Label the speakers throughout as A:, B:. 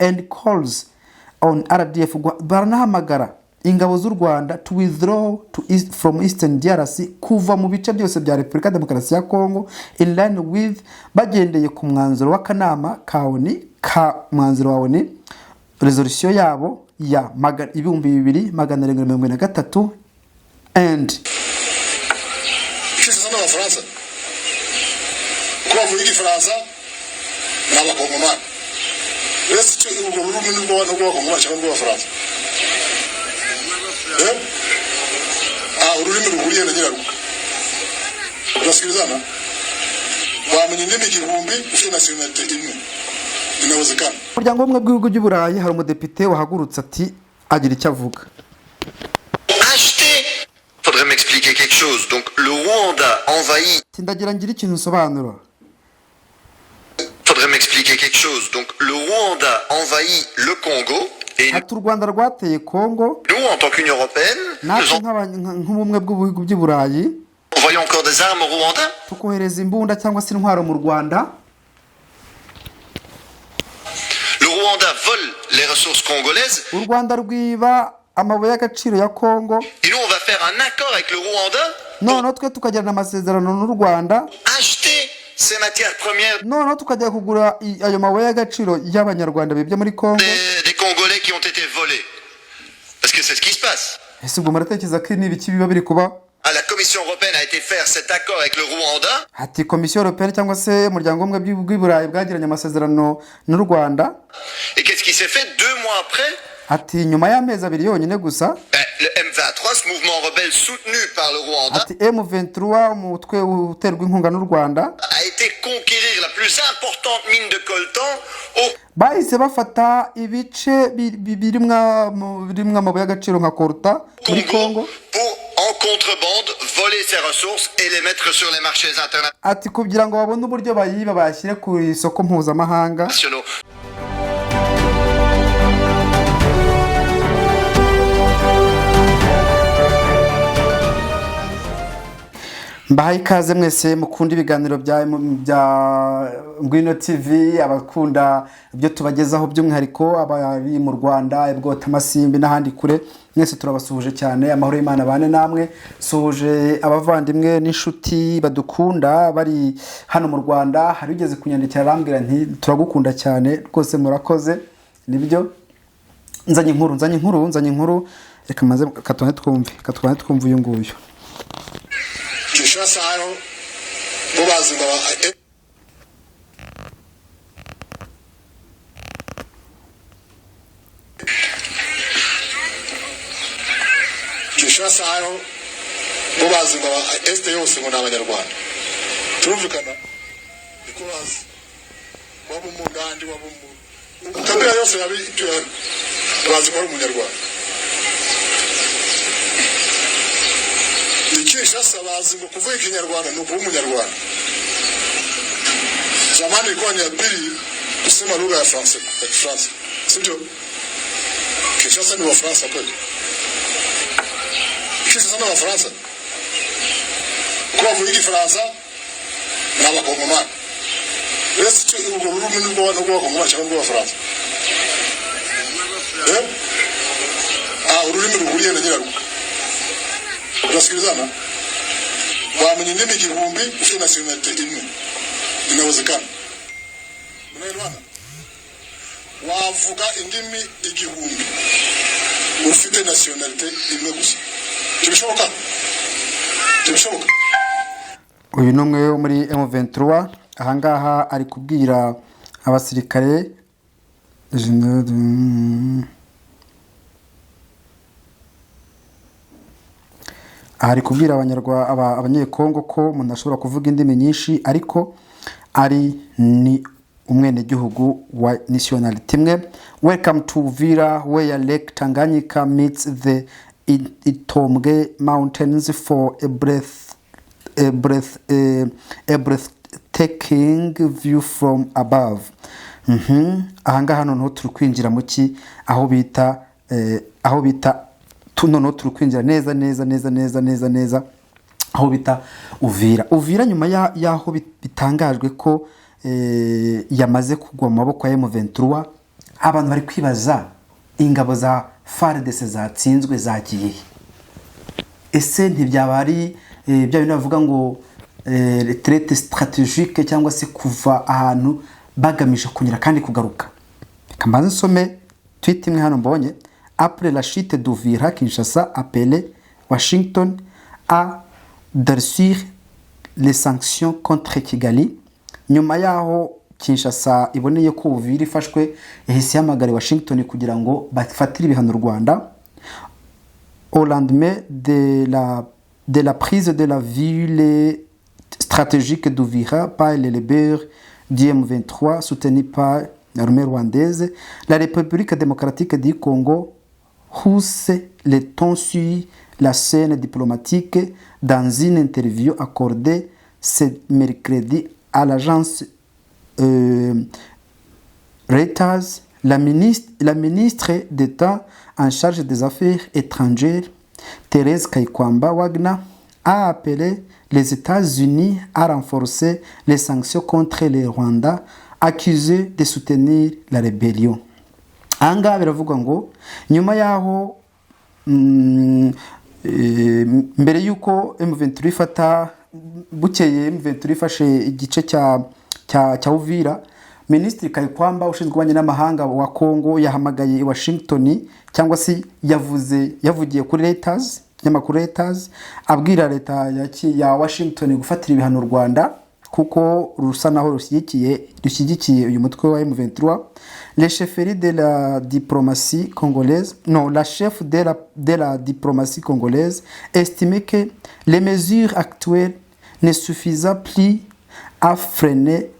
A: and calls on RDF baranahamagara ingabo z'u Rwanda to withdraw from Eastern DRC kuva mu bice byose bya Repubulika Demokarasi ya Kongo in line with bagendeye ku mwanzuro w'akanama kaoni ka mwanzuro wabone resolution yabo ya 2243 and
B: kisa sana wa France kwa vuigi France na bakongomani ese cyo ubwo rurumi n'ubwo wa bakongomani cyangwa wa France ururimi ruhuriye na nyirarugo urasikilizana wamenye indimi igihumbi ufite nationalite imwe inawezekana.
A: Umuryango umwe bw'ibihugu by'Uburayi hari umudepite wahagurutse ati agira icyo avuga.
C: Faudrait m'expliquer quelque chose. Donc le Rwanda envahit.
A: Tindagira ngira ikintu nsobanura.
C: Faudrait m'expliquer quelque chose. Donc le Rwanda envahit le Congo.
A: Ati u Rwanda rwateye Congo.
C: Nous, en tant qu'Union européenne,
A: nk'ubumwe bw'ibihugu by'Uburayi,
C: envoyons encore des armes au Rwanda.
A: Tukohereza imbunda cyangwa se intwaro mu Rwanda.
C: Le Rwanda vole les ressources congolaises.
A: U Rwanda rwiba amabuye y'agaciro ya Congo.
C: Et nous, on va faire un accord avec le Rwanda.
A: Non, twe tukagirana amasezerano n'u Rwanda.
C: Acheter ces matières premières.
A: Non, tukajya kugura ayo mabuye y'agaciro y'abanyarwanda bibye muri Congo.
C: Des Congolais qui ont été volés. Parce que c'est ce qui se passe.
A: Ese ubwo muratekereza ko ni ibiki biba biri kuba?
C: La Commission européenne a été faire cet accord avec le Rwanda.
A: Ati Commission européenne cyangwa se umuryango umwe bw'Iburayi bwagiranye amasezerano n'u Rwanda.
C: Et qu'est-ce qui s'est fait 2 mois après?
A: Ati nyuma y'amezi abiri yonyine gusa.
C: Le M23, ce mouvement rebelle soutenu par le Rwanda.
A: Ati M23 umutwe uterwa inkunga n'u Rwanda.
C: A été conquérir la plus importante mine de coltan au
A: bahise bafata ibice birimwa amabuye y'agaciro nka Coltan muri Congo
C: pour en contrebande voler ces ressources et les mettre sur les marchés internationaux.
A: Ati kugira ngo babone uburyo bayiba bashyire ku isoko mpuzamahanga. Mbahaye ikaze mwese mukunda ibiganiro bya Ngwino TV, abakunda ibyo tubagezaho by'umwihariko abari mu Rwanda, Ebwota, Masimbi n'ahandi kure, mwese turabasuhuje cyane. Amahoro y'Imana bane namwe. Suhuje abavandimwe n'inshuti badukunda bari hano mu Rwanda. Hari ugeze kunyandikira arambwira nti turagukunda cyane rwose, murakoze. Nibyo nzanye inkuru reka maze katwane twumve uyu nguyu.
B: Kishasa hano bo bazinga Kishasa hano bo bazinga este yose ngo n'abanyarwanda turumvikana iko bazi wabo mu ngandi wabo mu kabira yose yabi bazi ko ari umunyarwanda. Kishasa bazi ngo kuvuga ikinyarwanda no kuba umunyarwanda. Zamani ilikuwa ni ya pili kusema lugha ya France. Sio? Kishasa ni wa France kweli. Kishasa ni wa France. Kwa vuigi France na bakongomani. Ese cyo ubwo rurumi n'ubwo wa bakongomani cyangwa wa France. Ururimi ruhuriye na nyirarugo. Urasikilizana wamenye indimi igihumbi ufite nationalite imwe inawezekana. Unaelewana? Wavuga indimi igihumbi ufite nationalite imwe gusa. Tubishoboka?
A: Uyu ni umwe wo muri M23 ahangaha ari kubwira abasirikare ari kubwira abanyekongo ko umuntu ashobora kuvuga indimi nyinshi ariko ari ni umwene gihugu wa nationality imwe. Welcome to Uvira where Lake Tanganyika meets the Itombwe Mountains for a breathtaking view from above. Ahangaha hano no turi kwinjira mu ki aho bita noneho turi kwinjira neza aho bita Uvira nyuma y'aho bitangajwe ko yamaze kugwa mu maboko ya M23 abantu bari kwibaza ingabo za FARDC zatsinzwe zagiye, ese ntibyaba ari bya bintu bavuga ngo retraite stratégique cyangwa se kuva ahantu bagamije kunyura kandi kugaruka? Reka mbanze nsome tweet imwe hano mbonye. Après la chute d'Uvira, Kinshasa appelé Washington à durcir les sanctions contre Kigali. Nyuma yaho Kinshasa iboneye ko Uvira ifashwe, yahise ihamagara Washington kugira ngo bafatire ibihano u Rwanda. Au lendemain de la prise de la ville stratégique d'Uvira par les rebelles du M23 soutenus par l'armée rwandaise, la République démocratique du Congo hausse les tons sur la scène diplomatique dans une interview accordée ce mercredi à l'agence Reuters. La ministre d'État en charge des affaires étrangères, Thérèse Kaikwamba Wagner, a appelé les États-Unis à renforcer les sanctions contre les Rwandais accusés de soutenir la rébellion. Ahangaha biravuga ngo nyuma yaho mbere yuko M23 ifata bukeye M23 ifashe igice cya Uvira, Minisitiri Kaikwamba ushinzwe ububanyi n'amahanga wa Kongo yahamagaye i Washington, cyangwa se yavugiye kuri Reuters, kinyamakuru Reuters, abwira leta ya Washington gufatira ibihano u Rwanda kuko rusa naho rushyigikiye uyu mutwe wa M23. Le chefferie de la diplomatie congolaise, non, la chef de la diplomatie congolaise estimait que les mesures actuelles ne suffisent plus à freiner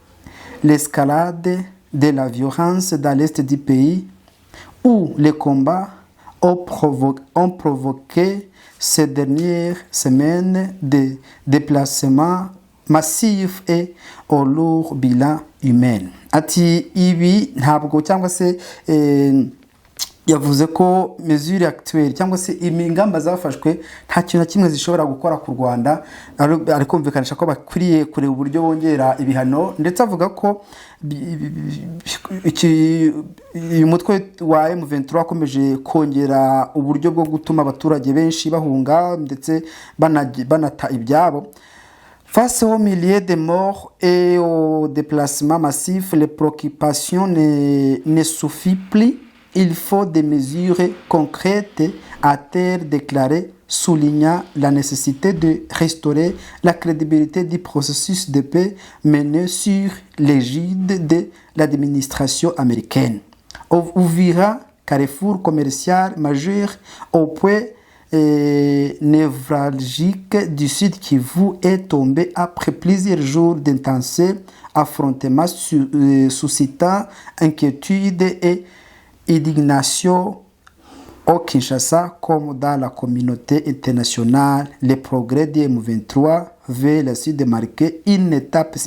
A: l'escalade de la violence dans l'est du pays, où les combats ont provoqué ces dernières semaines des déplacements massifs et au lourd bilan humain. Ati ibi ntabwo cyangwa se yavuze ko mesure actuelle cyangwa se imingamba zafashwe nta kintu na kimwe zishobora gukora ku Rwanda, ari kumvikanisha ko bakwiriye kureba uburyo bongera ibihano, ndetse avuga ko uyu mutwe wa M23 akomeje kongera uburyo bwo gutuma abaturage benshi bahunga ndetse banata ibyabo. Face aux milliers de morts et aux déplacements massifs, les préoccupations ne suffisent plus. Il faut des mesures concrètes, a-t-elle déclaré, soulignant la nécessité de restaurer la crédibilité du processus de paix mené sur l'égide de l'administration américaine. Uvira, carrefour commercial majeur au point névralgique du Sud Kivu, est tombé après plusieurs jours d'intenses affrontements suscitant inquiétude et indignation au Kinshasa comme dans la communauté internationale. Les progrès du M23 vers le Sud marquent une étape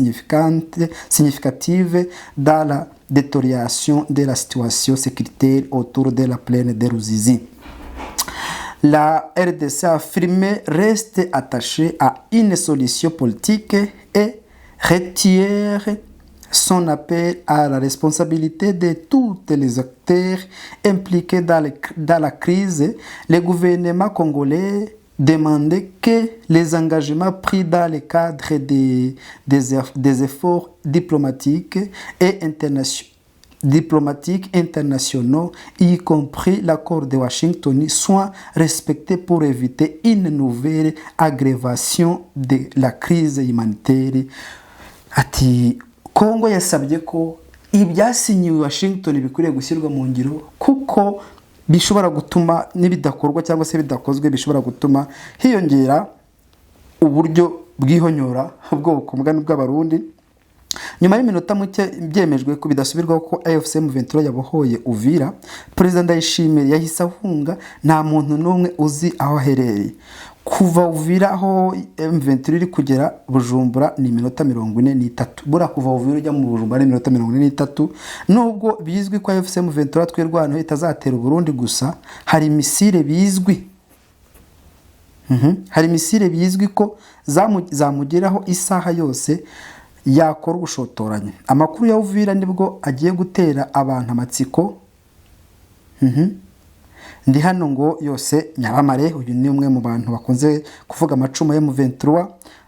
A: significative dans la détérioration de la situation sécuritaire autour de la plaine de Ruzizi. La RDC affirmée reste attachée à une solution politique et retire son appel à la responsabilité de tous les acteurs impliqués dans la crise. Le gouvernement congolais demandait que les engagements pris dans le cadre des efforts diplomatiques internationaux, y compris l'accord de Washington, soient respectés pour éviter une nouvelle aggravation de la crise humanitaire. Ati Kongo yasabye ko ibyasinyiwe Washington bikwiriye gushyirwa mu ngiro, kuko bishobora gutuma nibidakorwa cyangwa se bidakozwe bishobora gutuma hiyongera uburyo bwihonyora ubwoko bw'abarundi. Nyuma y'iminota muke byemejwe ko bidasubirwaho ko AFC M23 yabohoye Uvira, Perezida Ndayishimiye yahise ahunga, nta muntu n'umwe uzi aho aherereye. Kuva Uvira aho M23 iri kugera Bujumbura ni iminota 43. Bura kuva Uvira ujya mu Bujumbura ni iminota 43. Nubwo bizwi ko AFC M23 twirwano itazatera Burundi gusa, hari misile bizwi hari misile bizwi ko zamugeraho isaha yose yakora ubushotoranyi. Amakuru ya Uvira nibwo agiye gutera abantu amatsiko. Ndi hano ngo yose nyabamare. Uyu ni umwe mu bantu bakunze kuvuga amacumu ya M23.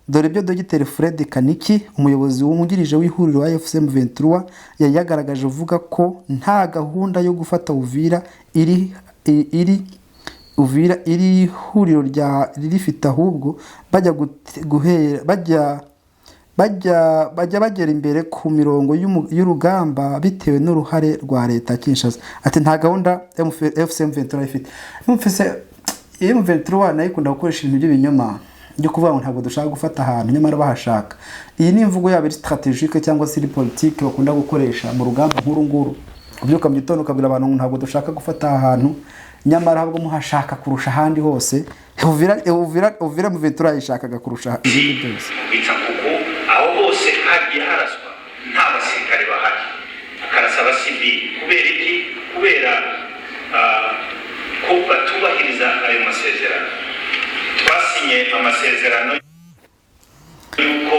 A: Dore ibyo Dr Fred Kaniki, umuyobozi wungirije w'ihuriro wa AFC M23, yagaragaje uvuga ko nta gahunda yo gufata Uvira Uvira iri huriro ririfite, ahubwo bajya bagera imbere ku mirongo y'urugamba bitewe n'uruhare rwa leta Kinshasa. Ati nta gahunda AFC M23 ifite. M23 nayo ikunda gukoresha ibintu by'ibinyoma byo kuvuga ngo ntabwo dushaka gufata ahantu nyamara bahashaka. Iyi ni imvugo yabo strategique cyangwa se politique bakunda gukoresha mu rugamba nkuru nguru. Kubyuka mu gitondo ukabwira abantu ntabwo dushaka gufata ahantu nyamara ahubwo muhashaka kurusha ahandi hose. Uvira M23 yishakaga kurusha ibindi byose.
D: Aho bose hagiye haraswa nta basirikare bahari, akarasa abasivili. Kubera iki? Kubera ko batubahiriza ayo masezerano. Twasinye amasezerano yuko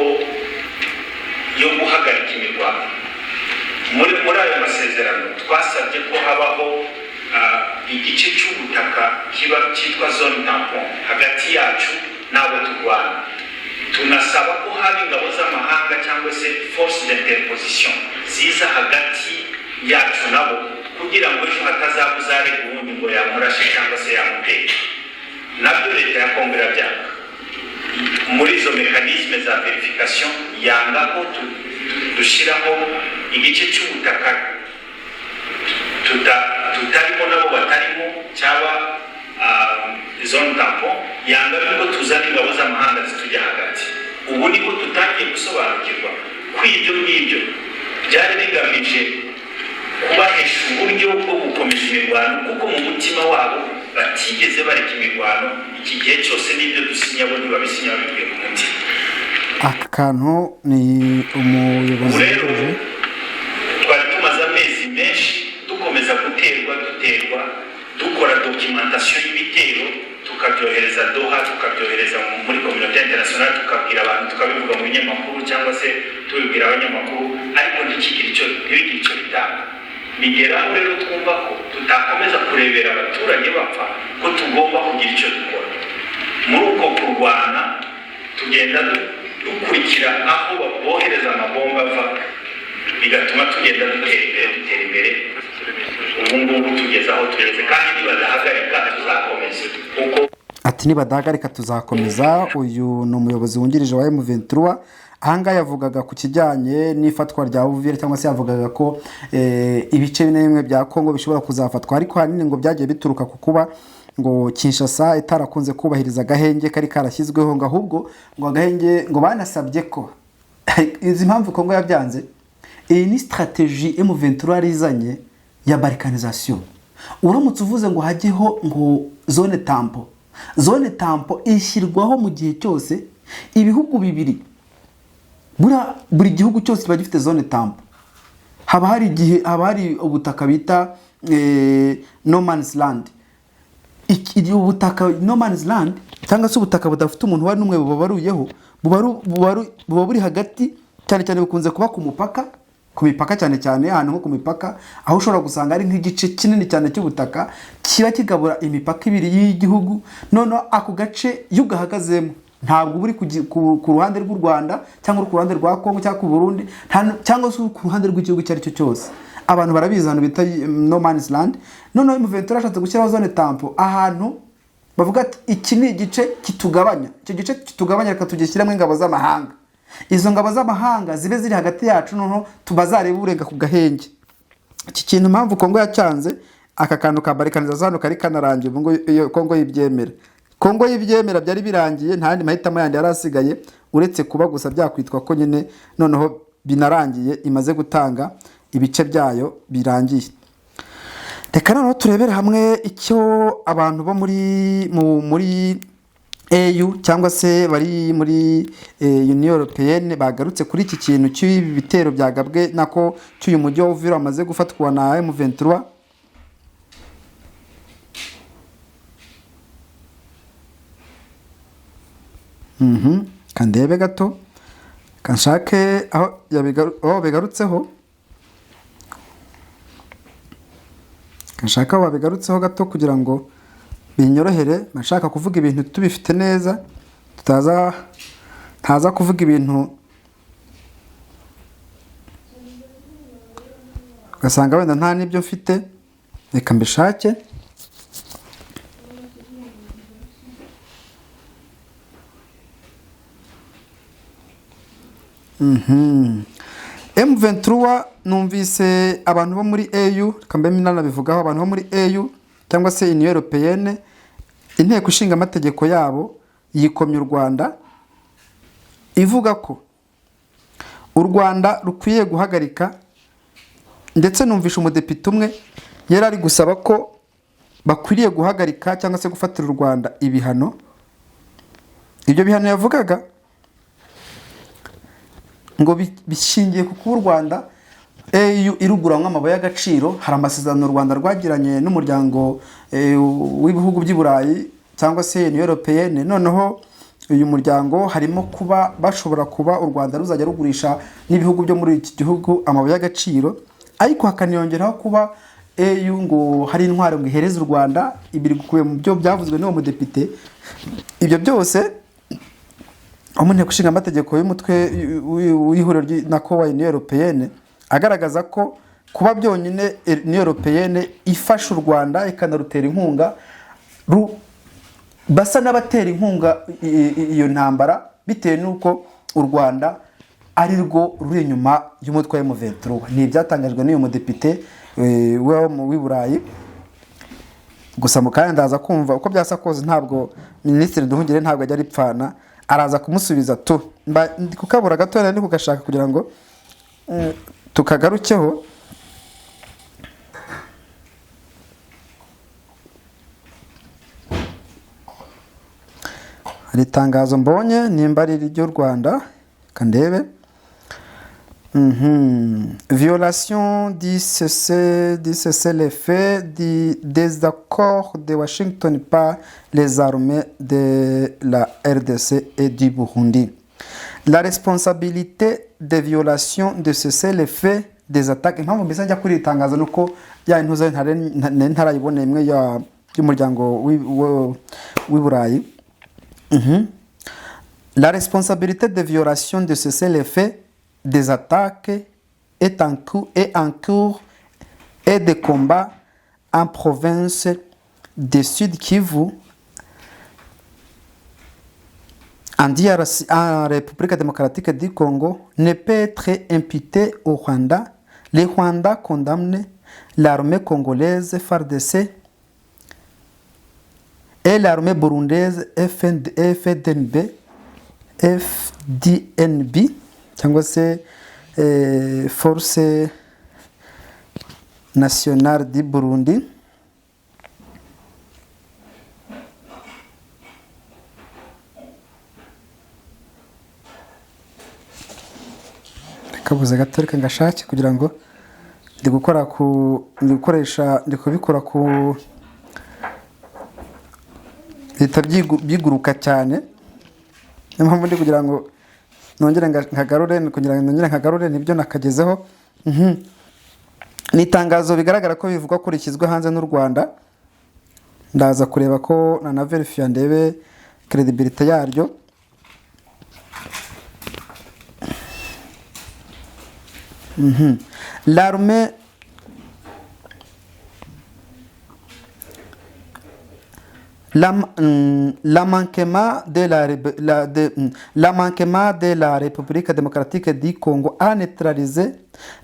D: yo guhagarika imirwano. Muri ayo masezerano twasabye ko habaho igice cy'ubutaka kiba cyitwa zone tampon hagati yacu n'abo turwana. Tunasaba ko haba ingabo z'amahanga cyangwa se force d'interposition ziza hagati yacu nabo, kugira ngo ejo hatazabuzare ubundi ngo yamurashe cyangwa se yamuteye. Nabyo leta ya Kongo irabyanga. Muri izo mekanisme za verification yanga ko dushiraho igice cy'ubutaka tutarimo nabo batarimo cyaba zone tampon. Yanga ko tuzana ingabo z'amahanga zitujya hagati. Ubu niko tutangiye gusobanukirwa ko ibyo ngibyo byari bigamije kubahesha uburyo bwo gukomeza imirwano, kuko mu mutima wabo batigeze bareka imirwano. Iki gihe cyose n'ibyo dusinya bo ntibabisinya babibwiye ku mutima.
A: Aka kantu ni umuyobozi
D: rero twari tumaze amezi menshi dukomeza guterwa dukora documentation y'ibitero, tukabyohereza Doha, tukabyohereza muri communauté internationale, tukabwira abantu, tukabivuga mu binyamakuru cyangwa se tubibwira abanyamakuru, ariko ntikigire icyo bitanga. Bigeraho rero twumva ko tutakomeza kurebera abaturage bapfa, ko tugomba kugira icyo dukora. Muri uko kurwana tugenda dukurikira aho bohereza amabomba ava, bigatuma tugenda dutera imbere. Ubu ngubu tugeze aho tugeze, kandi nibadahagarika tuzakomeza.
A: Ati nibadahagarika tuzakomeza. Uyu ni umuyobozi wungirije wa M23. Ahanga yavugaga ku kijyanye n'ifatwa rya Uvira, cyangwa se yavugaga ko ibice bimwe bya Kongo bishobora kuzafatwa, ariko hanini ngo byagiye bituruka ku kuba ngo Kinshasa itarakunze kubahiriza agahenge kari karashyizweho, ngo ahubwo ngo agahenge ngo banasabye ko izi mpamvu Kongo yabyanze. Iyi ni strategie M23 rizanye ya balkanisation. Uramutse uvuze ngo hajyeho ngo zone tampo, zone tampo ishyirwaho mu gihe cyose ibihugu bibiri. Buri gihugu cyose kiba gifite zone tampo. Haba hari ubutaka bita no man's land. Ubutaka no man's land cyangwa se ubutaka budafite umuntu wari numwe bubaruyeho, buba buri hagati, cyane cyane bikunze kuba ku mipaka cyane ahantu nko ku mipaka, aho ushobora gusanga ari nk'igice kinini cyane cy'ubutaka kiba kigabura imipaka ibiri y'igihugu. None ako gace iyo gahagazemo ntabwo buri ku ruhande rw'u Rwanda cyangwa ku ruhande rwa Kongo cyangwa ku Burundi cyangwa se ku ruhande rw'igihugu cyari cyo cyose. Abantu barabizi hano bita no man's land. None M23 ashatse gushyiraho zone tampo ahantu bavuga ati iki ni igice kitugabanya. Icyo gice kitugabanya reka tugishyiramo ingabo z'amahanga. Izo ngabo z'amahanga zibe ziri hagati yacu, noneho tubazareba urenga ku gahenge. Iki kintu mpamvu Kongo yacyanze aka kantu ka balkanisation kari kanarangiye, ngo Kongo yibyemera. Kongo yibyemera byari birangiye, nta yandi mahitamo yandi yarasigaye uretse kuba gusa byakwitwa ko nyine noneho binarangiye, imaze gutanga ibice byayo birangiye. Reka noneho turebere hamwe icyo abantu bo muri EU cyangwa se bari muri Union Européenne bagarutse kuri iki kintu cy'ibi bitero byagabwe nako cy'uyu mujyi wa Uvira amaze gufatwa na M23. Kandebe gato kanshake aho bigarutseho, kanshaka aho babigarutseho gato kugira ngo binyorohere. Nashaka kuvuga ibintu tubifite neza, ntaza kuvuga ibintu ugasanga wenda nta n'ibyo mfite. Reka mbishake. M23 numvise abantu bo muri EU, kambe nanabivugaho, abantu bo muri EU cyangwa se Union Européenne, inteko ishinga amategeko yabo yikomye u Rwanda ivuga ko u Rwanda rukwiye guhagarika, ndetse numvisha umudepite umwe yari ari gusaba ko bakwiriye guhagarika cyangwa se gufatira u Rwanda ibihano. Ibyo bihano yavugaga ngo bishingiye ku kuba u Rwanda EU iruguranwa amabuye y'agaciro. Hari amasezerano u Rwanda rwagiranye n'umuryango w'ibihugu by'i Burayi cyangwa se Union Européenne. Noneho uyu muryango harimo kuba bashobora kuba u Rwanda ruzajya rugurisha n'ibihugu byo muri iki gihugu amabuye y'agaciro, ariko hakaniyongeraho kuba EU ngo hari intwaro ngo ihereze u Rwanda. Ibiri gukuye mu byo byavuzwe n'uwo mudepite. Ibyo byose umuntu ushinga amategeko y'umutwe w'ihuriro nako wa Union Européenne agaragaza ko kuba byonyine Union Européenne ifasha u Rwanda ikanarutera inkunga, basa n'abatera inkunga iyo ntambara, bitewe n'uko u Rwanda ari rwo ruri inyuma y'umutwe wa M23. Ni ibyatangajwe n'uyu mudepite w'i Burayi. Gusa mu kandi ndaza kumva uko byasa koze, ntabwo Minisitiri Nduhungire ntabwo ajya aripfana, araza kumusubiza tu. Ndi kukabura gato ndi kugashaka kugira ngo tukagarukeho. Hari itangazo mbonye nimba ari ry'u Rwanda, kandebe. Violation du cessez-le-feu des accords de Washington par les armées de la RDC et du Burundi. La responsabilité des violations de cessez-le-feu des attaques. Impamvu mbese njya kuri itangazo nuko ya intuzo ntarayibona imwe y'umuryango w'i Burayi. La responsabilité des violations de cessez-le-feu des attaques est en cours et des combats en province de Sud Kivu, en DRC, en République démocratique du Congo, ne peut être imputée au Rwanda. Le Rwanda condamne l'armée congolaise FARDC et l'armée burundaise FDNB, cyangwa se Force Nationale du Burundi. Kabuze gato reka ngashake kugira ngo ndi kubikora ku leta byiguruka cyane. Niyo mpamvu ndi kugira ngo nongere nkagarure nibyo nakagezeho. Ni itangazo bigaragara ko bivugwa ko rikizwe hanze n'u Rwanda. Ndaza kureba ko na verify ndebe credibility yaryo. L'armée manquement de la République démocratique du Congo a neutralisé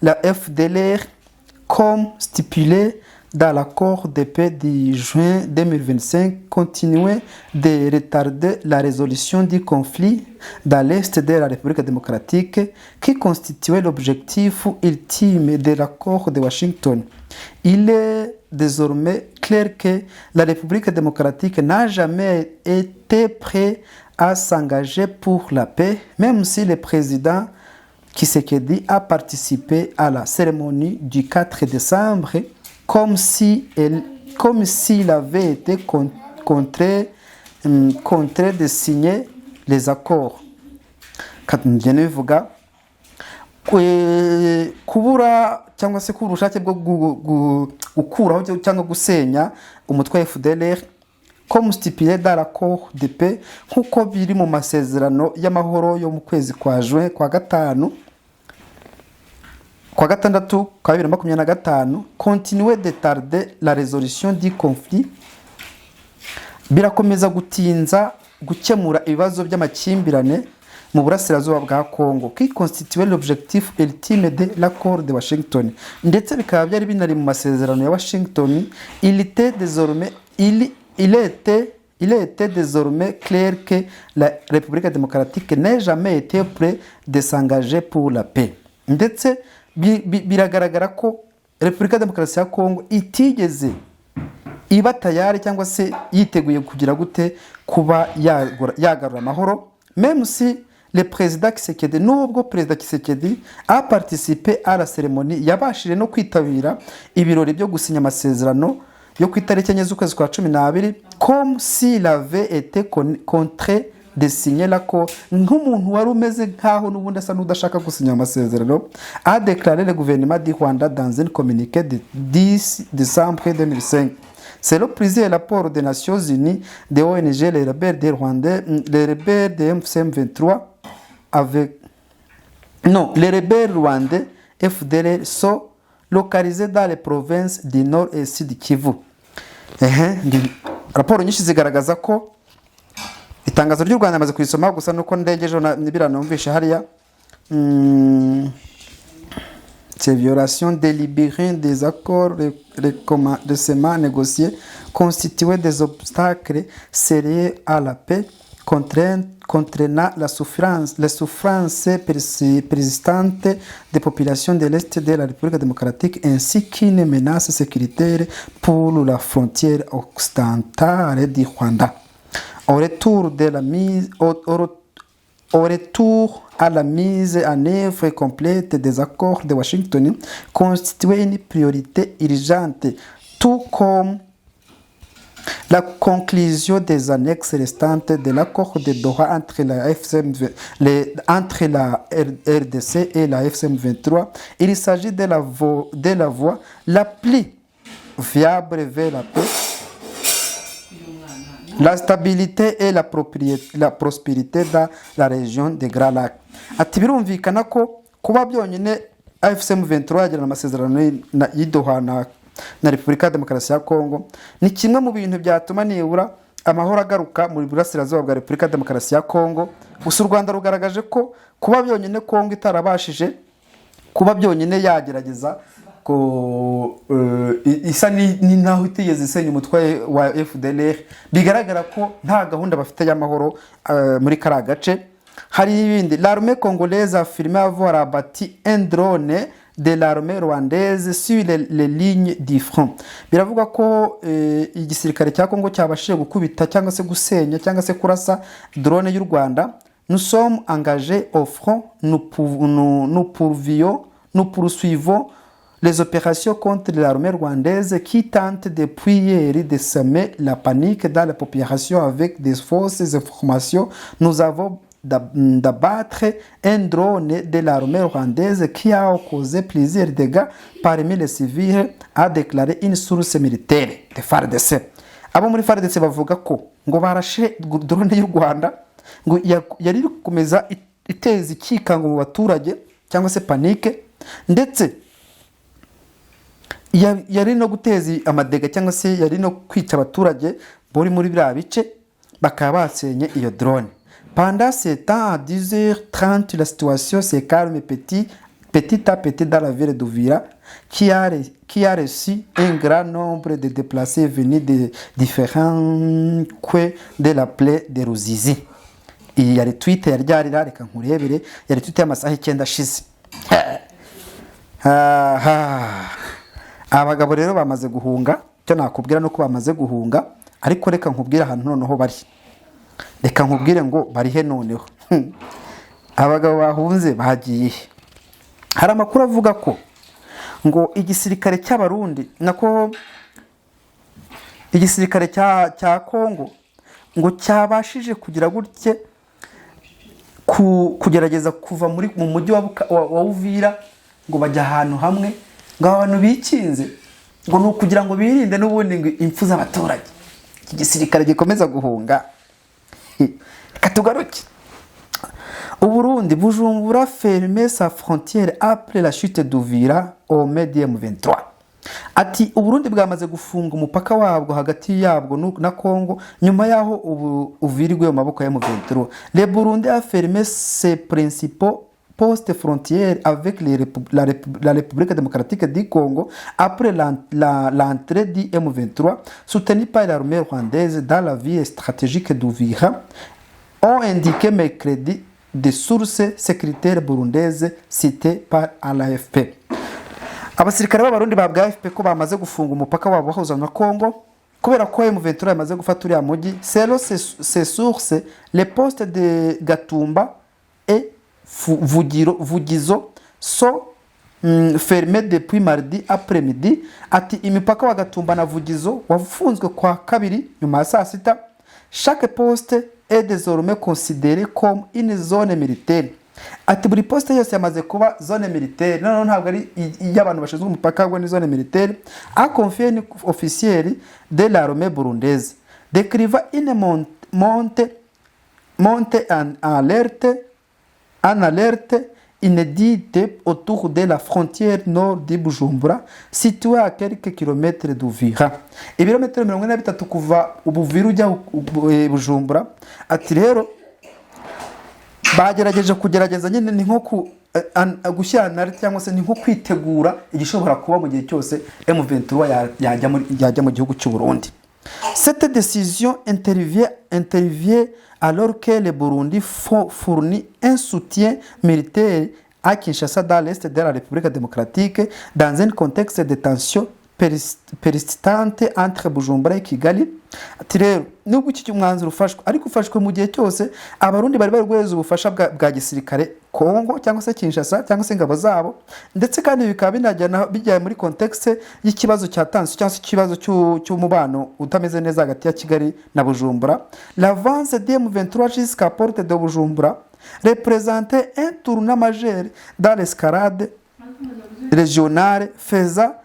A: la FDLR comme stipulé dans l'accord de paix du juin 2025, continuait de retarder la résolution du conflit dans l'est de la République démocratique qui constituait l'objectif ultime de l'accord de Washington. Il est désormais clair que la République démocratique n'a jamais été prête à s'engager pour la paix, même si le président Tshisekedi a participé à la cérémonie du 4 décembre comme s'il avait été contraint de signer les accords. Katungene bivuga kubura cyangwa se kubura ubushake bwo gukuraho cyangwa gusenya umutwe wa FDLR comme stipulé dans l'accord de paix nk'uko biri mu masezerano y'amahoro yo mu kwezi kwa juin kwa gatandatu kwa 2025 continuer de tarder la résolution du conflit birakomeza gutinza gukemura ibibazo by'amakimbirane mu burasirazuba bwa Congo qui constituait l'objectif ultime de l'accord de Washington ndetse bikaba byari binari mu masezerano ya Washington. Il était désormais clair que la République démocratique n'a jamais été prête de s'engager pour la paix. Ndetse biragaragara ko Repubulika Demokarasi ya Congo itigeze iba tayari cyangwa se yiteguye kugira gute kuba yagarura amahoro, même si le président Tshisekedi nubwo président Tshisekedi a participé à la cérémonie yabashije no kwitabira ibirori byo gusinya amasezerano yo ku itariki enye z'ukwezi kwa 12 comme s'il avait été contraint de signer l'accord nk'umuntu wari umeze nkaho n'ubundi asa n'udashaka gusinya amasezerano, a déclaré le gouvernement du Rwanda dans un communiqué de 10 décembre 2005. Selon plusieurs rapports des Nations Unies, des ONG, les rebelles des Rwandais, les rebelles de FCM23 les rebelles rwandais FDLR sont localisés dans les provinces du Nord et Sud Kivu. Raporo nyinshi zigaragaza ko itangazo ry'u Rwanda amaze kwisoma gusa nuko ndengeje nibiranomvisha hariya ces violations délibérées des accords récemment négociés constituaient des obstacles sérieux à la paix, contraignant les souffrances persistantes des populations de l'Est de la République démocratique ainsi qu'une menace sécuritaire pour la frontière occidentale du Rwanda. Au retour à la mise en œuvre complète des accords de Washington constituait une priorité urgente, tout comme la conclusion des annexes restantes de l'accord de Doha entre la RDC et la FCM23. Il s'agit de la voie la plus viable vers la paix, la stabilité et la prospérité dans la région des Grands Lacs. Ati birumvikana ko kuba byonyine FCM23 yagirana amasezerano y'Doha na Repubulika Demokarasi ya Congo ni kimwe mu bintu byatuma nibura amahoro agaruka muri burasirazuba bwa Repubulika Demokarasi ya Congo. Gusa u Rwanda rugaragaje ko kuba byonyine Congo itarabashije kuba byonyine yagerageza ko isa ni naho itigeze isenya umutwe wa FDLR, bigaragara ko nta gahunda bafite y'amahoro muri kara gace. Hari ibindi, l'armée congolaise a affirmé avoir abattu un drone de l'armée rwandaise sur les lignes du front. Biravuga ko igisirikare cya Congo cyabashije gukubita cyangwa se gusenya cyangwa se kurasa drone y'u Rwanda. Nous sommes engagés au front, nous poursuivons les opérations contre l'armée rwandaise qui tente depuis hier de semer la panique dans la population avec des fausses informations. Nous avons d'abattre un drone de l'armée rwandaise qui a causé plusieurs dégâts parmi les civils, a déclaré une source militaire de FARDC. Abo muri FARDC bavuga ko ngo barashe drone y'u Rwanda ngo yari gukomeza iteza ikikango mu baturage cyangwa se panique, ndetse yari no guteza amadega cyangwa se yari no kwica abaturage buri muri bya bice bakaba basenye iyo drone. Pendant ce temps, à 10h30, la situation se calme petit à petit dans la ville d'Uvira, qui a reçu un grand nombre de déplacés venus de différents coins de la plaie de Ruzizi. Iyi yari tweet yaryarira reka nkurebere, yari tweet y'amasaha 9 ashize. Abagabo rero bamaze guhunga, cyo nakubwira no ko bamaze guhunga, ariko reka nkubwira ahantu noneho bari. Reka nkubwire ngo barihe noneho. Abagabo bahunze bagiye. Hari amakuru avuga ko ngo igisirikare cy'abarundi nako igisirikare cya Congo ngo cyabashije kugira gutye kugerageza kuva mu mujyi wa Uvira ngo bajya ahantu hamwe ngo abantu bikinze ngo ni ukugira ngo birinde n'ubundi ngo impfu z'abaturage. Iki gisirikare gikomeza guhunga. Katugaruke. Uburundi, Bujumbura ferme sa frontière après la chute d'Uvira au mai 2023. Ati Uburundi bwamaze gufunga umupaka wabwo hagati yabwo na Congo nyuma yaho uvirirwe mu maboko ya M23. Le Burundi a fermé ses principaux postes frontières avec la République démocratique du Congo après l'entrée du M23 soutenu par l'armée rwandaise dans la ville stratégique d'Uvira, ont indiqué mercredi des sources sécuritaires burundaises citées par l'AFP. Abasirikare b'abarundi ba AFP ko bamaze gufunga umupaka wabo wahuza na Congo kubera ko M23 yamaze gufata uriya mujyi. Selon ces sources, les postes de Gatumba et Vugizo sont fermés depuis mardi après-midi. Ati imipaka wa Gatumba na Vugizo wafunzwe kwa kabiri nyuma ya saa sita. Chaque poste est désormais considéré comme une zone militaire. Ati buri poste yose yamaze kuba zone militaire. Non, ntabwo ari y'abantu bashinzwe umupaka ahubwo ni zone militaire. A confié un officier de l'armée burundaise décrivant une montée en alerte inédite autour de la frontière nord de Bujumbura, située à quelques kilomètres d'Uvira. Ibirometero 43 kuva Uvira ujya Bujumbura. Ati rero bagerageje kugerageza nyine ni nko gushyana cyangwa se ni nko kwitegura igishobora kuba mu gihe cyose M23 yajya mu gihugu cy'u Burundi. Cette décision intervient alors que le Burundi fournit un soutien militaire à Kinshasa dans l'est de la République démocratique dans un contexte de tension persistante entre Bujumbura et Kigali. Ati rero nubwo iki cy'umwanzuro ufashwe ariko ufashwe mu gihe cyose abarundi bari guhereza ubufasha bwa gisirikare Kongo cyangwa se Kinshasa cyangwa se ingabo zabo, ndetse kandi bikaba binajyana bijyaye muri contexte y'ikibazo cya tension cyangwa se ikibazo cy'umubano utameze neza hagati ya Kigali na Bujumbura. L'avance de M23 jusqu'à porte de Bujumbura représentait un tournant majeur dans l'escalade régionale faisant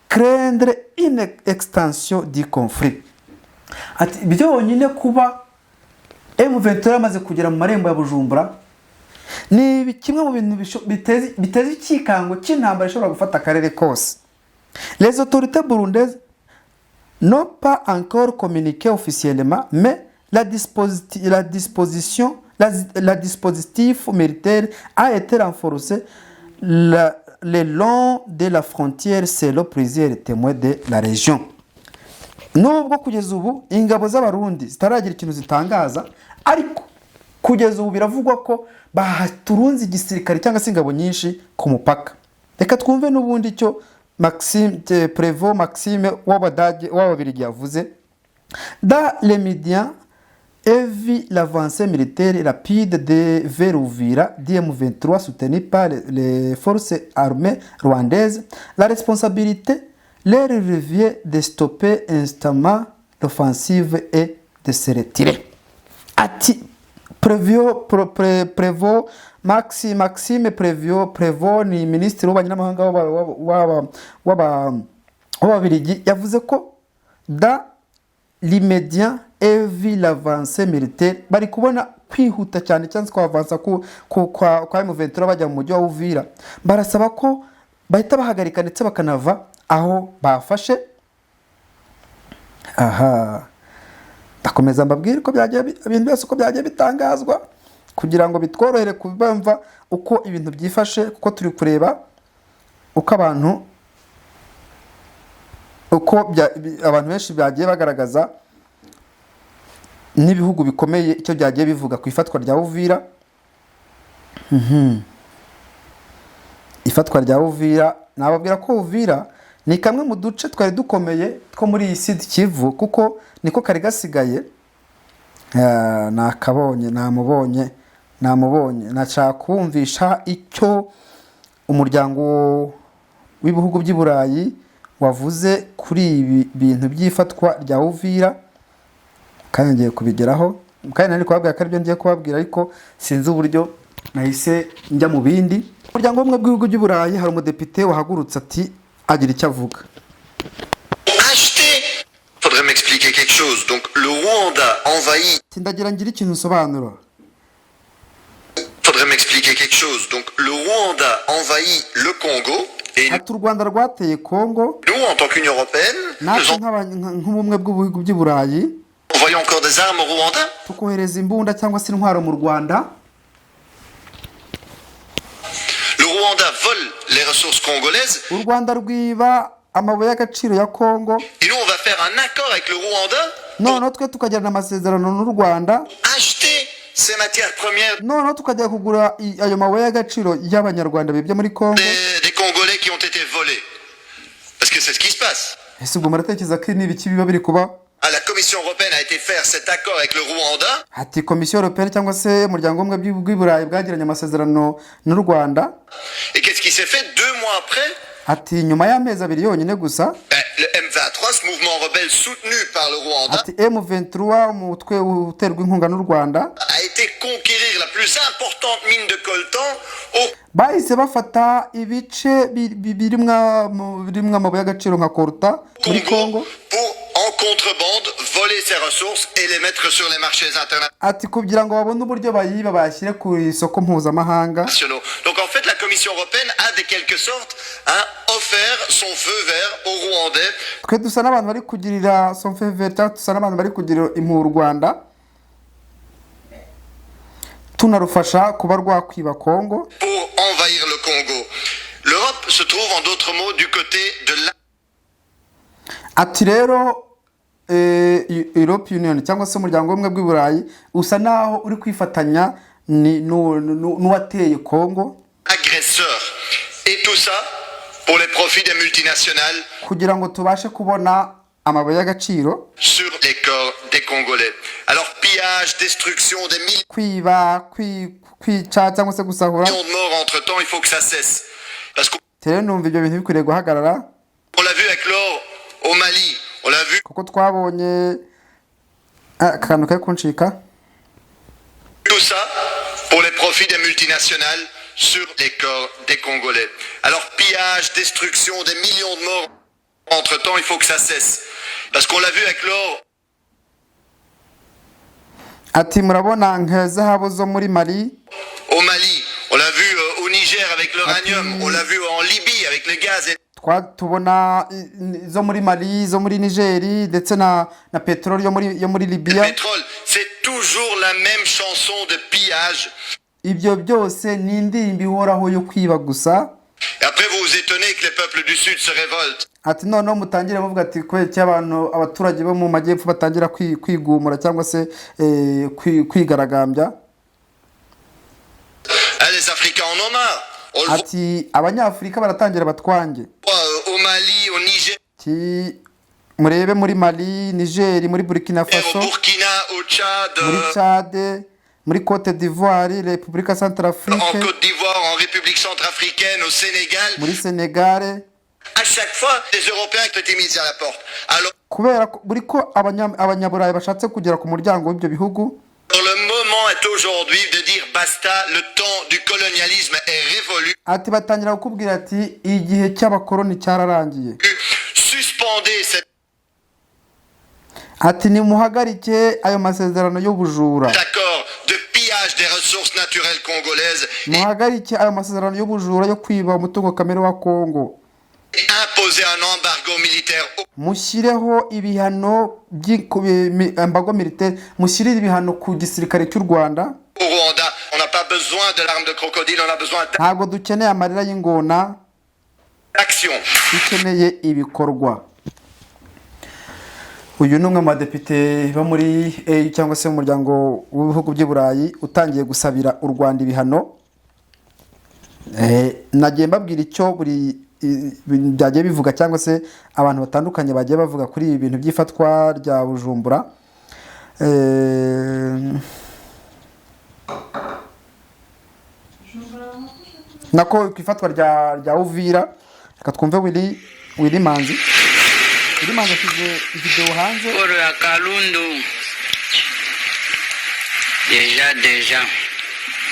A: craindre une extension du conflit. Ati byonyine kuba M23 amaze kugera mu marembo ya Bujumbura ni kimwe mu bintu biteze ikikango cy'intambara ishobora gufata akarere kose. Les autorités burundaises n'ont pas encore communiqué officiellement, mais la dispositif militaire a été renforcé le long de la frontière selon plusieurs témoins de la région. Nubwo kugeza ubu ingabo z'abarundi zitaragira ikintu zitangaza, ariko kugeza ubu biravugwa ko baturunze igisirikare cyangwa se ingabo nyinshi ku mupaka. Reka twumve n'ubundi cyo Prévost Maxime w'Ababirigi yavuze. Dans les médias et vu l'avancée militaire rapide de vers Uvira DM23 soutenu par les forces armées rwandaises, la responsabilité leur revient de stopper instamment l'offensive et de se retirer. Ati Prévost Maxime Prévost ni ministre w'ububanyi n'amahanga w'Ababirigi yavuze ko dans l'immédiat et vu l'avancée militaire bari kubona kwihuta cyane cyangwa ko avansa kwa M23 bajya mu mujyi wa Uvira, barasaba ko bahita bahagarika ndetse bakanava aho bafashe. Ndakomeza mbabwira ko byagiye ibintu byose uko byagiye bitangazwa kugira ngo bitworohere kubumva uko ibintu byifashe, kuko turi kureba uko abantu benshi byagiye bagaragaza n'ibihugu bikomeye icyo byagiye bivuga ku ifatwa rya Uvira. Ifatwa rya Uvira, nababwira ko Uvira ni kamwe mu duce twari dukomeye two muri iyi Sud Kivu, kuko niko kari gasigaye. Namubonye nashaka kumvisha icyo umuryango w'ibihugu by'i Burayi wavuze kuri ibi bintu by'ifatwa rya Uvira, kandi ngiye kubigeraho. kandi nari kubabwira ko aribyo ngiye kubabwira ariko sinzi uburyo nahise njya mu bindi. Umuryango w'ubumwe bw'ibihugu by'i Burayi hari umudepite wahagurutse ati agira icyo avuga.
C: Faudrait m'expliquer quelque chose. Donc le Rwanda envahit.
A: Tindagira ngira ikintu nsobanura.
C: Faudrait m'expliquer quelque chose. Donc le Rwanda envahit le Congo et
A: Ati u Rwanda rwateye Congo.
C: nous en tant qu'Union européenne,
A: Natwe nk'ubumwe bw'ibihugu by'i Burayi
C: envoyons encore des armes au Rwanda.
A: tukohereza imbunda cyangwa se intwaro mu Rwanda.
C: Le Rwanda vole les ressources congolaises
A: U Rwanda rwiba amabuye y'agaciro ya Congo.
C: et nous on va faire un accord avec le Rwanda
A: Noneho twe tukagirana amasezerano n'u Rwanda.
C: pour acheter ces matières premières
A: Noneho tukajya kugura ayo mabuye y'agaciro y'abanyarwanda bibye muri Congo.
C: des Congolais qui ont été volés. Parce que c'est ce qui se passe.
A: Ese ubwo muratekereza ko ni ibiki biba biri kuba?
C: Ah, la Commission européenne a été faire cet accord avec le Rwanda.
A: Ati komisiyo européenne cyangwa se umuryango w'ubumwe bw'i Burayi bwagiranye amasezerano n'u Rwanda.
C: Et qu'est-ce qui s'est fait 2 mois après?
A: Ati nyuma y'amezi abiri yonyine gusa.
C: Le M23, ce mouvement rebelle soutenu par le Rwanda,
A: Ati M23 umutwe uterwa inkunga n'u Rwanda
C: a été conquérir la plus importante mine de coltan au
A: bahise bafata ibice birimwo amabuye y'agaciro nka Coltan muri
C: Congo
A: Congo.
C: pour, en contrebande, voler ses ressources et les mettre sur les marchés
A: Ati kugira ngo babone uburyo bayiba bashyire ku isoko mpuzamahanga.
C: internationaux. Donc en fait, la Commission européenne a de quelque sorte offert son feu vert aux Rwandais
A: Twe dusa n'abantu bari kugirira son favor cyangwa dusa n'abantu bari kugirira impuhwe u Rwanda tunarufasha kuba rwakwiba Congo.
C: pour envahir le Congo. L'Europe se trouve en d'autres mots du côté de la...
A: Ati rero Europe Union cyangwa se umuryango w'ubumwe bw'i Burayi usa naho uri kwifatanya n'uwateye Congo
C: agresseur. Et tout ça pour les profits des multinationales
A: kugira ngo tubashe kubona amabuye y'agaciro
C: sur les corps des Congolais. Alors pillage, destruction des millions
A: kwiba kwica cyangwa se gusahura.
C: de morts entre-temps, il faut que ça cesse. Parce qu'on
A: Rero numva ibyo bintu bikwiriye guhagarara
C: l'a vu avec l'or au Mali, on l'a vu
A: kuko twabonye akantu kari kuncika.
C: tout ça pour les profits des multinationales sur les corps des Congolais. Alors pillage, destruction des millions de morts entre-temps, il faut que ça cesse. Parce qu'on l'a vu avec l'or
A: Ati murabona nka zahabu zo muri Mali.
C: au Mali, on l'a vu au Niger avec l'uranium, on l'a vu en Libye avec le gaz et
A: Tubona zo muri Mali, zo muri Nigeri ndetse na peteroli yo muri
C: le
A: Libya.
C: pétrole. C'est toujours la même chanson de pillage.
A: Ibyo byose ni indirimbo ihoraho yo kwiba gusa.
C: Et après vous vous étonnez que les peuples du Sud se révoltent.
A: Ati noneho mutangire muvuga ati kweki abaturage bo mu majyepfo batangira kwigumura cyangwa se kwigaragambya.
C: Les Africains en ont marre. On le
A: Ati abanyafurika baratangira batwange.
C: voit au Mali, au Niger,
A: Ati murebe muri Mali, Niger, muri Burkina
C: au
A: Faso,
C: Burkina, au Tchad,
A: muri Tchad, muri Côte d'Ivoire, République
C: en
A: Centrafrique,
C: Côte d'Ivoire, en République centrafricaine, au Sénégal.
A: muri Sénégal.
C: À chaque fois, les Européens qui ont été mis à la porte. Alors,
A: Kubera buri ko abanyaburayi bashatse kugera ku muryango w'ibyo bihugu.
C: le moment est aujourd'hui de dire basta, le temps du colonialisme est révolu.
A: Ati batangira kukubwira ati igihe cy'abakoroni cyararangiye.
C: Suspendez cet
A: Ati nimuhagarike ayo masezerano y'ubujura.
C: accord de pillage des ressources naturelles congolaises
A: Muhagarike ayo masezerano y'ubujura yo kwiba umutungo kamere wa Congo.
C: et imposer un embargo militaire
A: Mushireho ibihano by'embago militaire, mushyirire ibihano ku gisirikare cy'u Rwanda.
C: au Rwanda. On n'a pas besoin de l'arme de crocodile, on a besoin
A: Ntabwo dukeneye amarira y'ingona,
C: d'action.
A: dukeneye ibikorwa. Uyu ni umwe mu badepite bo muri EU cyangwa se mu muryango w'ibihugu by'i Burayi utangiye gusabira u Rwanda ibihano. Nagiye mbabwira icyo buri byagiye bivuga cyangwa se abantu batandukanye bagiye bavuga kuri ibi bintu by'ifatwa rya Bujumbura. Nako kwifatwa rya Uvira. Reka twumve Willy Manzi. Willy Manzi ashyize video hanze.
E: Oro ya Kalundu Déjà.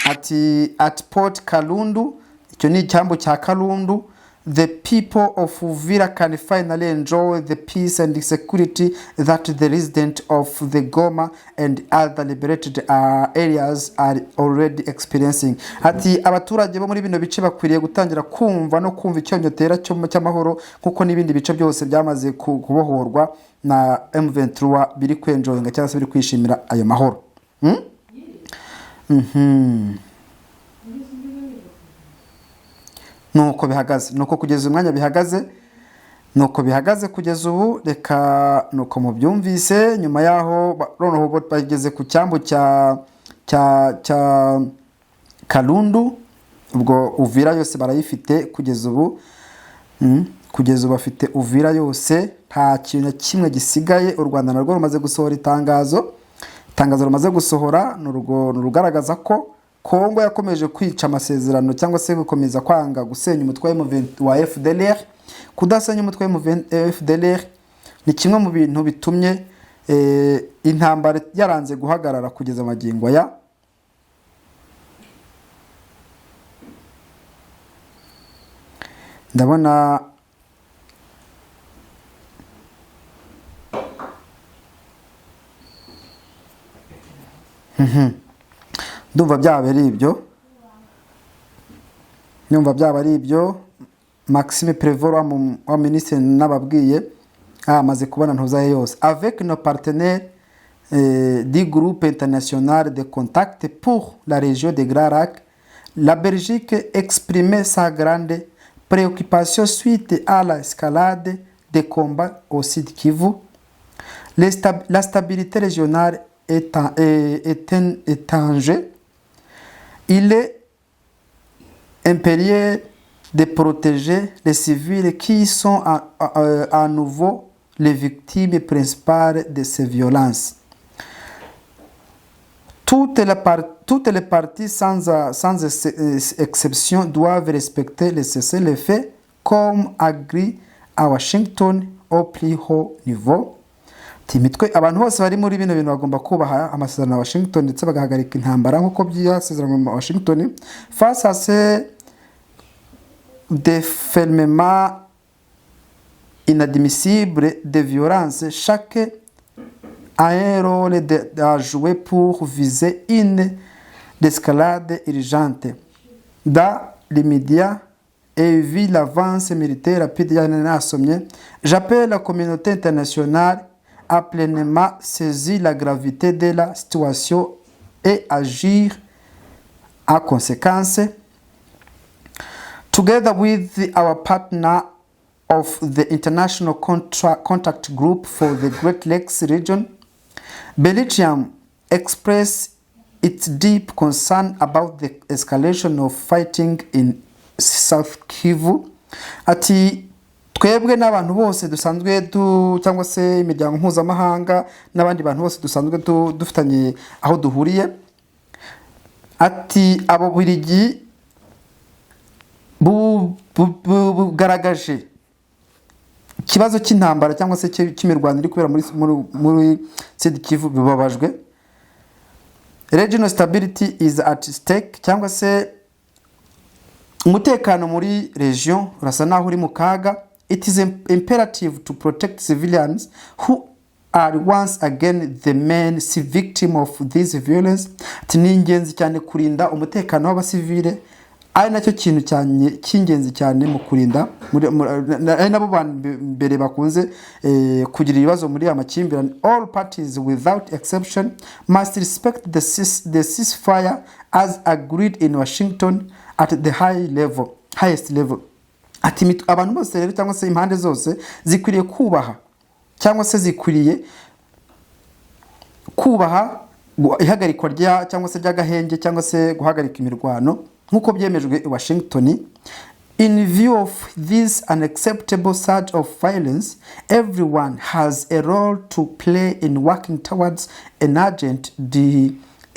A: ati at Port Kalundu, icyo ni icyambu cya Kalundu, the people of Uvira can finally enjoy the peace and security that the residents of the Goma and other liberated areas are already experiencing. Ati abaturage bo muri bino bice bakwiriye gutangira kumva no kumva icyonyotera cy'amahoro kuko n'ibindi bice byose byamaze kubohorwa na M23 biri kwenjoyinga cyangwa se biri kwishimira ayo mahoro. Nuko bihagaze, nuko kugeza umwanya bihagaze, nuko bihagaze kugeza ubu. Reka nuko mubyumvise. Nyuma yaho noneho bageze ku cyambu cya Kalundu, ubwo Uvira yose barayifite kugeza ubu. Kugeza ubu bafite Uvira yose, nta kintu kimwe gisigaye. U Rwanda narwo rumaze gusohora itangazo rumaze gusohora nurugaragaza ko Kongo yakomeje kwica amasezerano cyangwa se gukomeza kwanga gusenya umutwe wa FDLR. Kudasenya umutwe wa FDLR ni kimwe mu bintu bitumye intambara yaranze guhagarara kugeza magingo ya ndabona ndumva byaba ari ibyo, Maxime Prévost wa ministre n'ababwiye amaze kubona ntuzaye yose avec nos partenaires du groupe international de contact pour la région de Grand Lac. La Belgique exprimait sa grande préoccupation suite à l'escalade des combats au Sud Kivu. La stabilité régionale est en jeu. Il est impérieux de protéger les civils qui sont à nouveau les victimes principales de ces violences. Toutes les parties sans exception doivent respecter le cessez-le-feu comme agréé à Washington au plus haut niveau. Timitwe abantu bose bari muri bino bintu bagomba kubaha amasezerano ya Washington ndetse bagahagarika intambara nkuko byasezerano mu Washington. Face à ces déferlements inadmissibles de violence, chacun a un rôle à jouer pour viser une escalade urgente. Dans l'immédiat, et vu l'avance militaire rapide, j'appelle la communauté internationale à pleinement saisir la gravité de la situation et agir en conséquence. Together with our partner of the International Contact Group for the Great Lakes region, Belgium expressed its deep concern about the escalation of fighting in South Kivu. Ati twebwe n'abantu bose dusanzwe cyangwa se imiryango mpuzamahanga n'abandi bantu bose dusanzwe dufitanye aho duhuriye, ati abo Bubiligi bugaragaje ikibazo cy'intambara cyangwa se cy'imirwano iri kubera muri Sud Kivu, bibabajwe. Regional stability is at stake, cyangwa se umutekano muri region urasa naho uri mu kaga. It is imperative to protect civilians who are once again the main victim of this violence. Ni ingenzi cyane kurinda umutekano w'abasivile, ari nacyo kintu cy'ingenzi cyane mu kurinda ari nabo mbere bakunze kugira ibibazo muri amakimbirane. All parties without exception must respect the ceasefire as agreed in Washington at the highest level. Ati abantu bose rero cyangwa se impande zose zikwiriye kubaha cyangwa se zikwiriye kubaha ihagarikwa cyangwa se ry'agahenge cyangwa se guhagarika imirwano nkuko byemejwe i Washington. In view of this unacceptable surge of violence, everyone has a role to play in working towards an urgent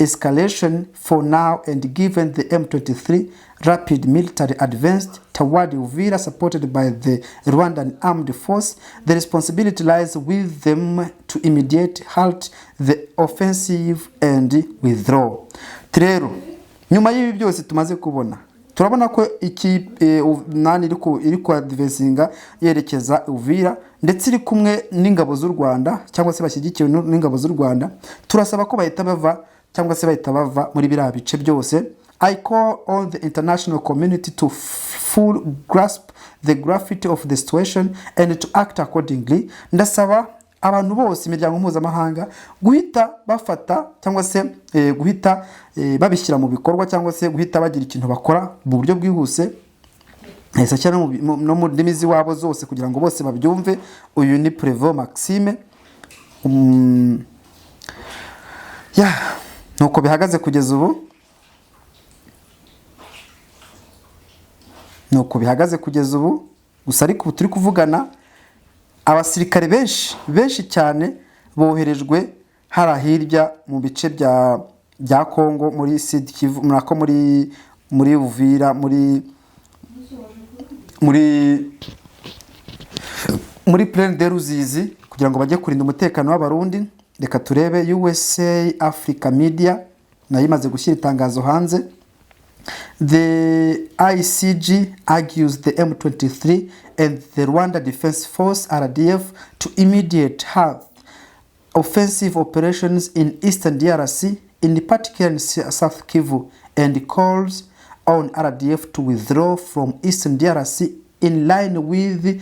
A: escalation for now, and given the M23 rapid military advance toward Uvira supported by the Rwandan armed force, the responsibility lies with them to immediate halt the offensive and withdraw. Rero nyuma y'ibi byose tumaze kubona, turabona ko iki nani iri ku advancinga yerekeza Uvira ndetse iri kumwe n'ingabo z'u Rwanda cyangwa se bashyigikiwe n'ingabo z'u Rwanda. Turasaba ko bahita bava cyangwa se bahita bava muri biriya bice byose. I call on the international community to full grasp the gravity of the situation and to act accordingly. Ndasaba abantu bose imiryango mpuzamahanga guhita bafata cyangwa se guhita babishyira mu bikorwa cyangwa se guhita bagira ikintu bakora mu buryo bwihuse cyane no mu ndimi z'iwabo zose kugira ngo bose babyumve. Uyu ni Prévost Maxime. Nuko bihagaze kugeza ubu, nuko bihagaze kugeza ubu. Gusa ariko turi kuvugana abasirikare benshi cyane boherejwe hara hirya mu bice bya Kongo muri Sud Kivu, muri Uvira, muri Plaine de Ruzizi kugira ngo bajye kurinda umutekano w'abarundi. Reka turebe USA Africa Media nayo imaze gushyira itangazo hanze. The ICG argues the M23 and the Rwanda Defense Force RDF to immediate halt offensive operations in Eastern DRC, in particular in South Kivu, and calls on RDF to withdraw from Eastern DRC in line with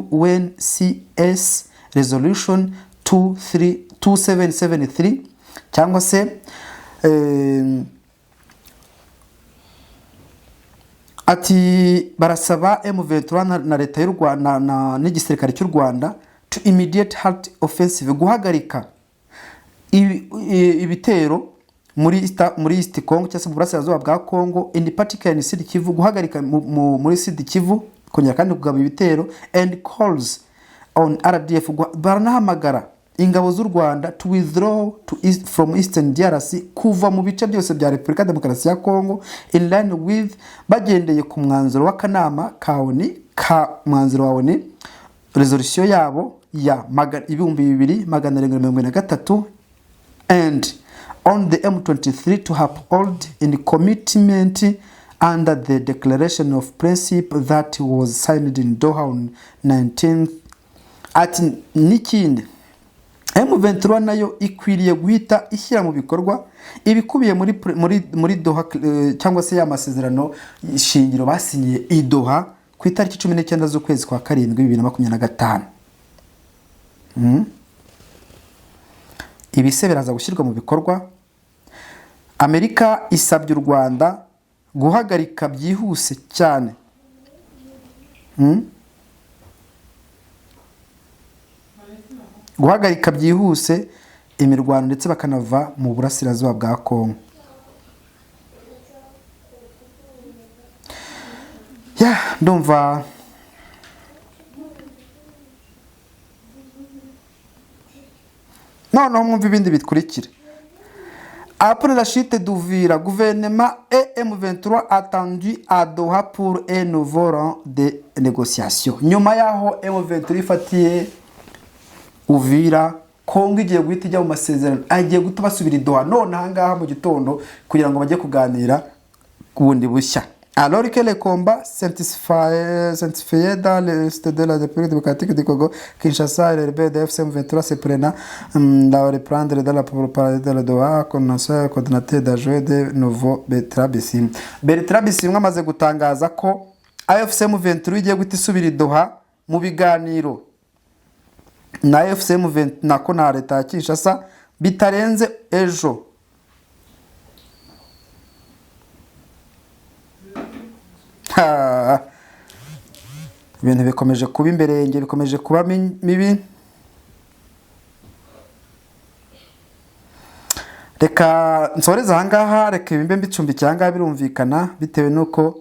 A: UNCS Resolution 2773 cyangwa se ati barasaba M23 na leta y'u Rwanda n'igisirikare cy'u Rwanda to immediate halt offensive, guhagarika ibitero muri East Congo cyangwa se mu burasirazuba bwa Congo, in particular in Sud Kivu, guhagarika muri Sud Kivu kongera kandi kugaba ibitero, and calls on RDF baranahamagara ingabo z'u Rwanda to withdraw from Eastern DRC, kuva mu bice byose bya Repubulika Demokarasi ya Kongo, in line with bagendeye ku mwanzuro w'akanama mwanzuro wa ONU resolution yabo ya 2243, and on the M23 to uphold in commitment under the declaration of principle that was signed in Doha on 19th. Ati nikindi M23 nayo ikwiriye guhita ishyira mu bikorwa ibikubiye muri Doha cyangwa se y'amasezerano shingiro basinyiye i Doha ku itariki 19 z'ukwezi kwa karindwi 2025. Ibise biraza gushyirwa mu bikorwa. Amerika isabye u Rwanda guhagarika byihuse cyane guhagarika byihuse imirwano ndetse bakanava mu burasirazuba bwa Kongo. Ndumva noneho mwumva ibindi bikurikira. Après la chute d'Uvira, gouvernement et M23 attendu à Doha pour un nouveau round de négociations. Nyuma yaho M23 ifatiye Uvira, Kongo igiye guhita ijya mu masezerano, agiye guta basubira i Doha none ahangaha mu gitondo kugira ngo bajye kuganira kubundi bushya. Alors que les combats s'intensifient dans l'est de la République démocratique du Congo, Kinshasa et le BDF M23 se prennent à reprendre dans la propagande de la Doha, connaisseur coordinateur d'ajouer de nouveau Bertrand Bisimwa. Bertrand Bisimwa amaze gutangaza ko AFC M23 igiye guhita isubira i Doha mu biganiro na AFC M23 nako na leta ya Kinshasa bitarenze ejo. Ibintu bikomeje kuba imberenge, bikomeje kuba mibi. Reka nsoreza ahangaha, reka ibimbe mbicumbikiye ahangaha birumvikana bitewe nuko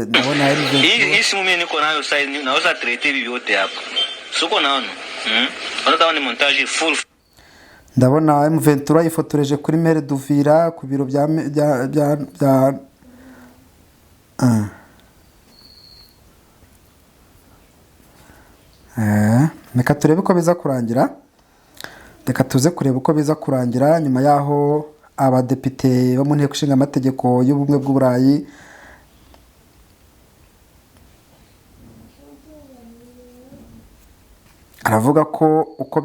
A: ndabona
E: hii simu mimi niko nayo sasa, naweza trete hivi vyote hapa. Suko naona. Kama ni montage full.
A: Ndabona M23 ifotoreje kuri Mere Duvira ku biro bya Reka turebe uko biza kurangira. Reka tuze kureba uko biza kurangira nyuma yaho abadepite bo mu nteko ishinga amategeko y'ubumwe bw'Uburayi aravuga ko uko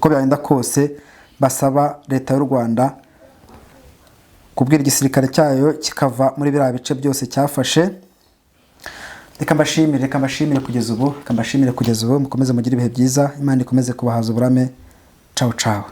A: byagenda kose basaba leta y'u Rwanda kubwira igisirikare cyayo kikava muri biriya bice byose cyafashe. Reka mbashimire kugeza ubu mukomeze mugire ibihe byiza, Imana ikomeze kubahaza uburame. Ciao ciao.